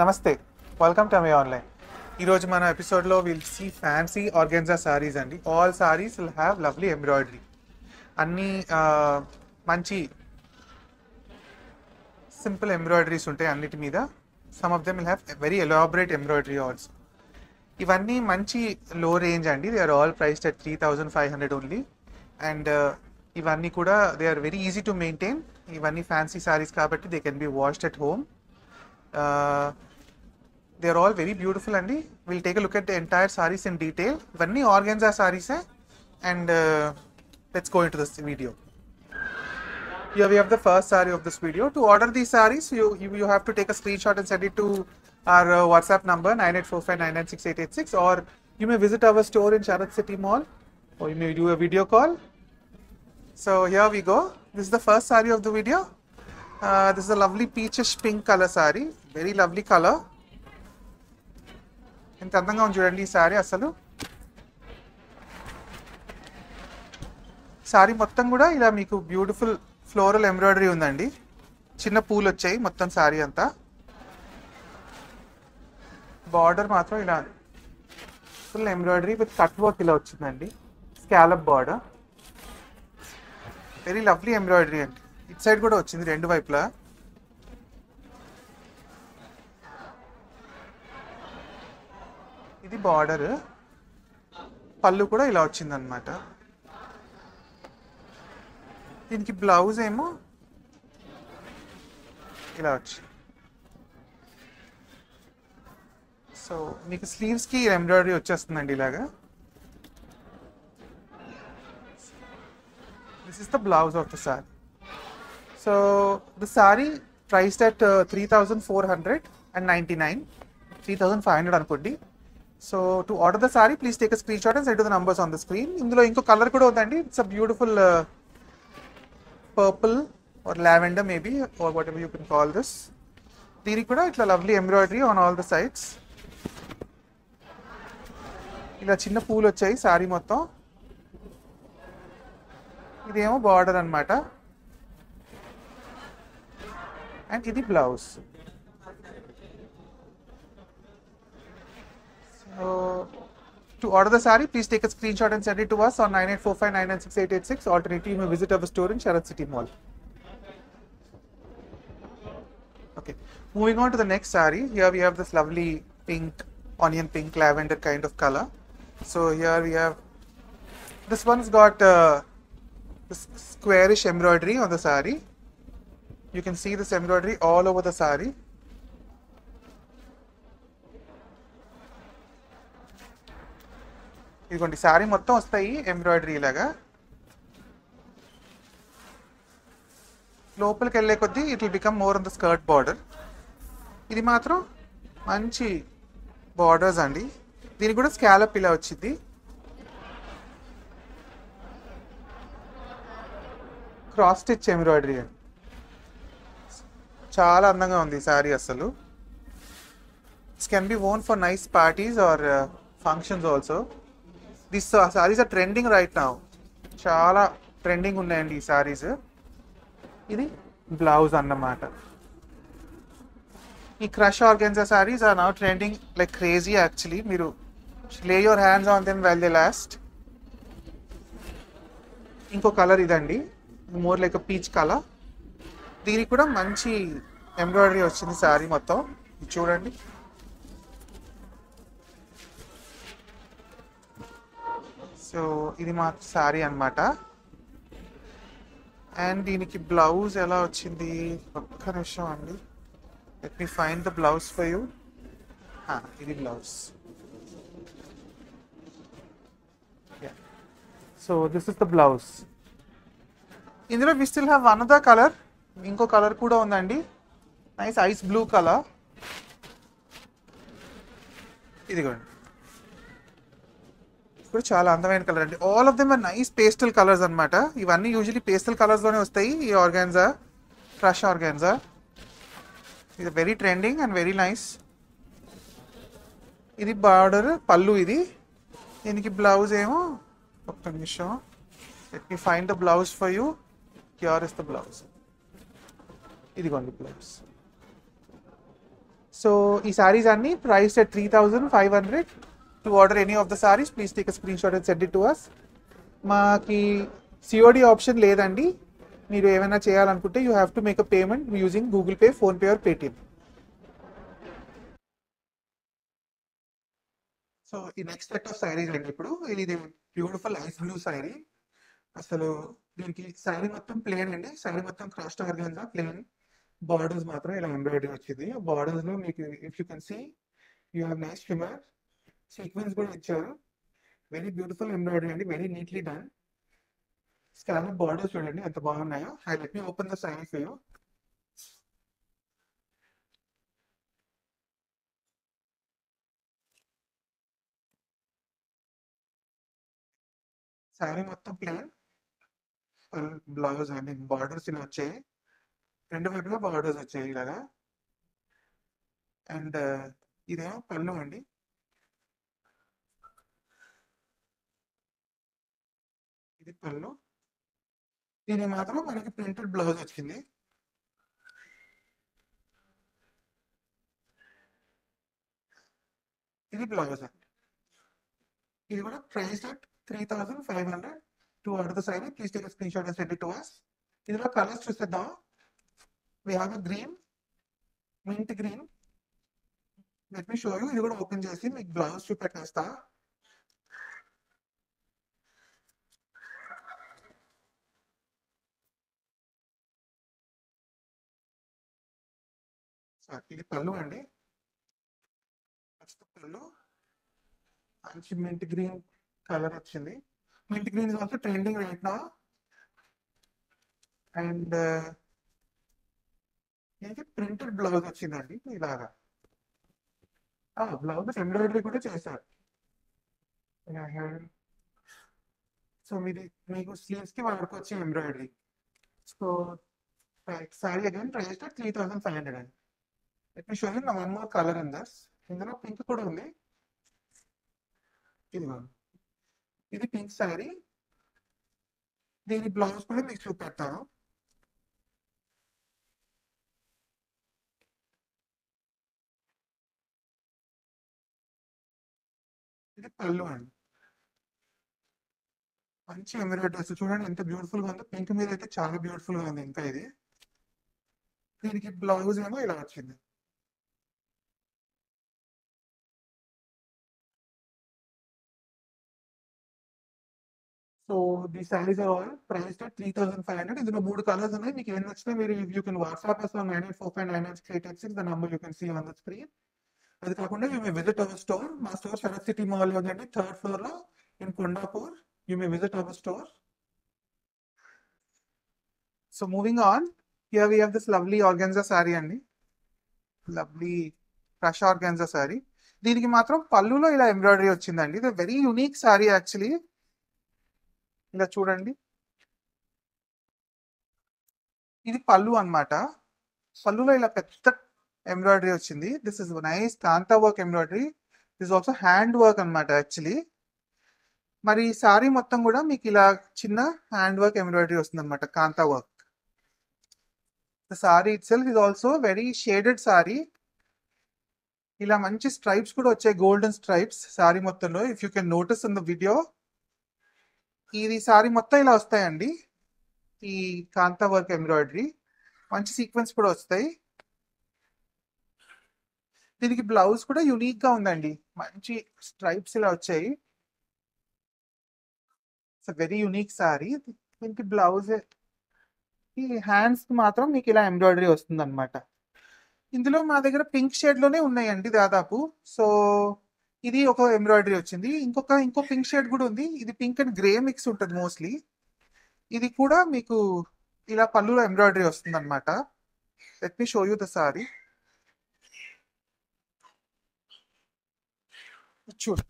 నమస్తే, welcome to అమే online. ఈరోజు మన ఎపిసోడ్లో will see fancy organza sarees అండి. All sarees will have lovely embroidery. అన్నీ మంచి సింపుల్ ఎంబ్రాయిడరీస్ ఉంటాయి అన్నిటి మీద. Some of them will have very elaborate embroidery also. ఇవన్నీ మంచి లో రేంజ్ అండి. They are all priced at 3,500 only. And ఇవన్నీ కూడా they are very easy to maintain. ఇవన్నీ ఫ్యాన్సీ సారీస్ కాబట్టి they can be washed at home. They are all very beautiful అండి. We'll take a look at the entire sarees in detail. ఇవన్నీ organza saris and let's go into this video. Here we have the first saree of this video. To order these sarees, you have to take a screenshot and send it to our WhatsApp number 9845996886, or you may visit our store in Sharat City Mall, or you may do a video call. So here we go. This is the first saree of the video. This is a lovely peachish pink color saree. Very lovely color. ఎంత అందంగా ఉంది చూడండి ఈ sorry. అసలు sorry మొత్తం కూడా ఇలా మీకు బ్యూటిఫుల్ ఫ్లోరల్ ఎంబ్రాయిడరీ ఉందండి. చిన్న పూలు వచ్చాయి మొత్తం సారీ అంతా. బార్డర్ మాత్రం ఇలా full embroidery with cut work ఇలా వచ్చిందండి. Scallop border, very lovely embroidery అండి. ఇట్ సైడ్ కూడా వచ్చింది రెండు వైపులా. ఇది బార్డర్, పళ్ళు కూడా ఇలా వచ్చిందనమాట. దీనికి బ్లౌజ్ ఏమో ఇలా వచ్చింది. సో మీకు స్లీవ్స్కి ఎంబ్రాయిడరీ వచ్చేస్తుందండి ఇలాగా. This is the blouse of the sari. So the sari priced at 3,499, 3,500 అనుకోండి. So to order the sari please take a screenshot and send to the numbers on the screen. ఇందులో ఇంకో కలర్ కూడా ఉందండి. It's a beautiful purple or lavender maybe, or whatever you can call this. దీనికి కూడా ఇట్లా lovely embroidery on all the sides. ఇలా చిన్న పూలు వచ్చాయి సారీ మొత్తం. ఇదేమో బార్డర్ అనమాట. అండ్ ఇది blouse. To order the saree, please take a screenshot and send it to us on 9845996886. Alternatively, you may visit our store in Sharat City Mall. Okay, moving on to the next saree. Here we have this lovely pink, onion pink, lavender kind of color. So here we have, this one's got this squarish embroidery on the saree. You can see this embroidery all over the saree. ఇదిగోండి శారీ మొత్తం వస్తాయి embroidery లాగా. లోపలికి వెళ్ళే కొద్దీ it will become more on the skirt border. ఇది మాత్రం మంచి బార్డర్స్ అండి. దీనికి కూడా స్కాలప్ ఇలా వచ్చింది. క్రాస్ స్టిచ్ ఎంబ్రాయిడరీ అండి. చాలా అందంగా ఉంది ఈ శారీ అసలు. This can be worn for nice parties or functions also. This saris are trending right now. చాలా ట్రెండింగ్ ఉన్నాయండి ఈ సారీస్. ఇది బ్లౌజ్ అన్నమాట. ఈ crush organza saris are now trending like crazy actually. మీరు lay your hands on them well they last. ఇంకో colour ఇదండి, more like peach colour. దీనికి కూడా మంచి ఎంబ్రాయిడరీ వచ్చింది సారీ మొత్తం. చూడండి, సో ఇది మా శారీ అనమాట. అండ్ దీనికి బ్లౌజ్ ఎలా వచ్చింది, ఒక్క నిమిషం అండి. Let me find the blouse for you. ఇది blouse. So this is the blouse. ఇందులో we still have another colour. ఇంకో కలర్ కూడా ఉందండి, నైస్ ఐస్ బ్లూ కలర్. ఇదిగోండి, కూడా చాలా అందమైన కలర్ అండి. All of them are nice pastel colours అనమాట. ఇవన్నీ యూజువలీ పేస్టల్ కలర్స్లోనే వస్తాయి ఈ ఆర్గాన్జా, క్రష్ ఆర్గాన్జా. ఇది very trending and very nice. ఇది బార్డర్, పళ్ళు ఇది. దీనికి బ్లౌజ్ ఏమో, ఒక్క నిమిషం, let me find the blouse for you. Here is the blouse. ఇదిగోండి బ్లౌజ్. సో ఈ సారీస్ అన్ని price at 3,500. To order any of the saris please take a screenshot and send it to us. మాకి COD option లేదండి. మీరు ఏమైనా చేయాలనుకుంటే you have to make a payment using Google Pay, PhonePe or Paytm. So ఈ next set of saris అండి. ఇప్పుడు ఇది beautiful eyes blue sorry. అసలు దీనికి సారీ మొత్తం ప్లేన్ అండి. సారీ మొత్తం క్రాస్ట్ ఆర్గాన్జా ప్లేన్. బార్డర్స్ మాత్రం ఇలా ఎంబ్రాయిడరీ వచ్చింది. బార్డర్స్ లో మీకు if you can see you have nice shimmer sequence కూడా ఇచ్చారు. వెరీ బ్యూటిఫుల్ ఎంబ్రాయిడరీ అండి, very neatly done. Scallop borders చూడండి ఎంత బాగున్నాయో. I let me open the sari for you. Sari మొత్తం ప్లేన్, బ్లౌజ్ అండి బార్డర్స్ ఇలా వచ్చాయి. రెండు వైపులా బార్డర్స్ వచ్చాయి ఇలాగా. అండ్ ఇదేమో పళ్ళు అండి. ఇది పళ్ళు. దీని మాత్రం మనకి ప్రింటెడ్ బ్లౌజ్ వచ్చింది. ఇది బ్లౌజ్ అండి. ఇది కూడా price at 3,500. To order the sari please take screenshot and send it to us. ఇందులో కలర్స్ చూసేద్దాం. We have a green, mint green. Let me show you. ఇది కూడా ఓపెన్ చేసి మీకు బ్లౌజ్ చూపెట్టేస్తా. ఇది పళ్ళు అండి. నెక్స్ట్ పళ్ళు మంచి మింట్ గ్రీన్ కలర్ వచ్చింది. Mint green is also trending right now. And ఇది ప్రింటెడ్ బ్లౌజ్ వచ్చిందండి ఇలాగా. బ్లౌజ్ ఎంబ్రాయిడరీ కూడా చేశారు. సో మీకు స్లీవ్స్ కి వాడుకోవచ్చు embroidery. So sorry again price 3,500 అండి. Let me show you one more colour in this. ఇందులో పింక్ కూడా ఉంది. ఇది పింక్ సారీ. దీని బ్లౌజ్ కూడా మీకు చూపెడతాను. ఇది పళ్ళు అండి. మంచి ఎంబ్రాయిడరీ చూడండి ఎంత బ్యూటిఫుల్ గా ఉందో. పింక్ మీద అయితే చాలా బ్యూటిఫుల్ గా ఉంది. ఇంకా ఇది దీనికి బ్లౌజ్ ఏమో ఇలా వచ్చింది. So the saris are all price 3,500. ఇందులో 3 కలర్స్ ఉన్నాయి. మీకు ఏం నచ్చినా మీరు you can WhatsApp us on 9845986886. The number you can see on the screen. అది కాకుండా you may visit our store. మా స్టోర్ శరత్ సిటీ మాల్ లో ఉందండి, 3rd floor లో in Kondapur. You may visit our store. So moving on, here we have this lovely organza sari అండి. Lovely crush organza sorry. దీనికి మాత్రం పళ్ళులో ఇలా ఎంబ్రాయిడరీ వచ్చిందండి. ఇది వెరీ యూనిక్ సారీ యాక్చువల్లీ. ఇలా చూడండి, ఇది పళ్ళు అన్నమాట. పళ్ళులో ఇలా పెద్ద ఎంబ్రాయిడరీ వచ్చింది. This is nice kantha work embroidery. This also hand work అన్నమాట యాక్చువల్లీ. మరి సారీ మొత్తం కూడా మీకు ఇలా చిన్న హ్యాండ్ వర్క్ ఎంబ్రాయిడరీ వస్తుంది అనమాట, kantha work. The sari itself is also very shaded sari. ఇలా మంచి స్ట్రైప్స్ కూడా వచ్చాయి, గోల్డెన్ స్ట్రైప్స్ సారీ మొత్తంలో. If you can notice in the video, ఇది సారీ మొత్తం ఇలా వస్తాయండి ఈ కాంతా వర్క్ ఎంబ్రాయిడరీ. మంచి సీక్వెన్స్ కూడా వస్తాయి. దీనికి బ్లౌజ్ కూడా యూనిక్ గా ఉందండి, మంచి స్ట్రైప్స్ ఇలా వచ్చాయి. It's very unique sorry. దీనికి బ్లౌజ్, ఈ హ్యాండ్స్ మాత్రం మీకు ఇలా ఎంబ్రాయిడరీ వస్తుంది అనమాట. ఇందులో మా దగ్గర పింక్ షేడ్ లోనే ఉన్నాయండి దాదాపు. సో ఇది ఒక ఎంబ్రాయిడరీ వచ్చింది. ఇంకో పింక్ షేడ్ కూడా ఉంది. ఇది పింక్ అండ్ గ్రే మిక్స్ ఉంటుంది మోస్ట్లీ. ఇది కూడా మీకు ఇలా పళ్ళులో ఎంబ్రాయిడరీ వస్తుంది అనమాట. Let me show you the sorry. చూడు,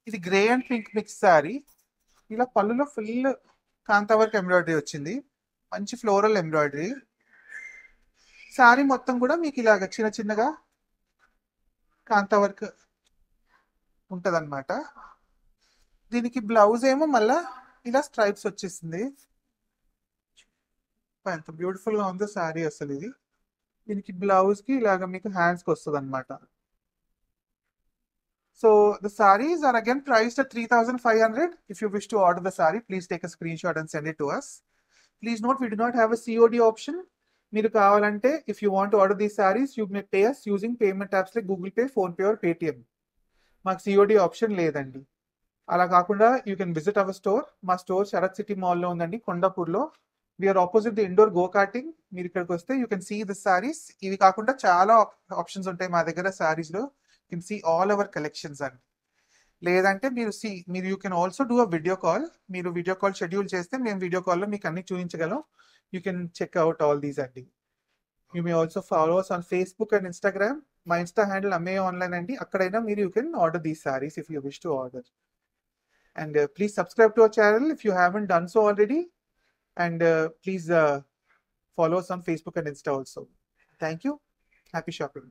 ఇది grey and pink mix sorry. ఇలా పళ్ళులో ఫుల్ కాంతా వర్క్ ఎంబ్రాయిడరీ వచ్చింది, మంచి ఫ్లోరల్ ఎంబ్రాయిడరీ. సారీ మొత్తం కూడా మీకు ఇలాగ చిన్న చిన్నగా కాంతా వర్క్ ఉంటుంది అనమాట. దీనికి బ్లౌజ్ ఏమో మళ్ళా ఇలా స్ట్రైప్స్ వచ్చేసింది. ఎంత బ్యూటిఫుల్ గా ఉందో సారీ అసలు ఇది. దీనికి బ్లౌజ్ కి ఇలాగ మీకు హ్యాండ్స్ కి వస్తుంది అనమాట. So the sarees are again priced at 3,500. If you wish to order the saree, please take a screenshot and send it to us. Please note, we do not have a COD option. మీరు కావాలంటే if you want to order these sarees, you may pay us using payment apps like Google Pay, PhonePe or Paytm. మాకు COD option లేదండి. అలా కాకుండా you can visit our store. మా store Sarath city మాల్లో ఉందండి, కొండాపూర్లో. We're opposite the indoor go karting. మీరు ఇక్కడికి వస్తే you can see the saris. ఇవి కాకుండా చాలా ఆప్షన్స్ ఉంటాయి మా దగ్గర సారీస్లో. You can see all our collections అండి. లేదంటే మీరు you can also do a video call. మీరు వీడియో కాల్ షెడ్యూల్ చేస్తే మేము వీడియో కాల్లో మీకు అన్ని చూపించగలం. You can check out all these అండి. You may also follow us on Facebook and Instagram. మా ఇన్స్టా హ్యాండిల్ అమ్మే ఆన్లైన్ అండి. అక్కడైనా మీరు you can order these saris if you wish to order. And please subscribe to our channel if you haven't done so already. And please follow us on Facebook and Insta also. Thank you. Happy shopping.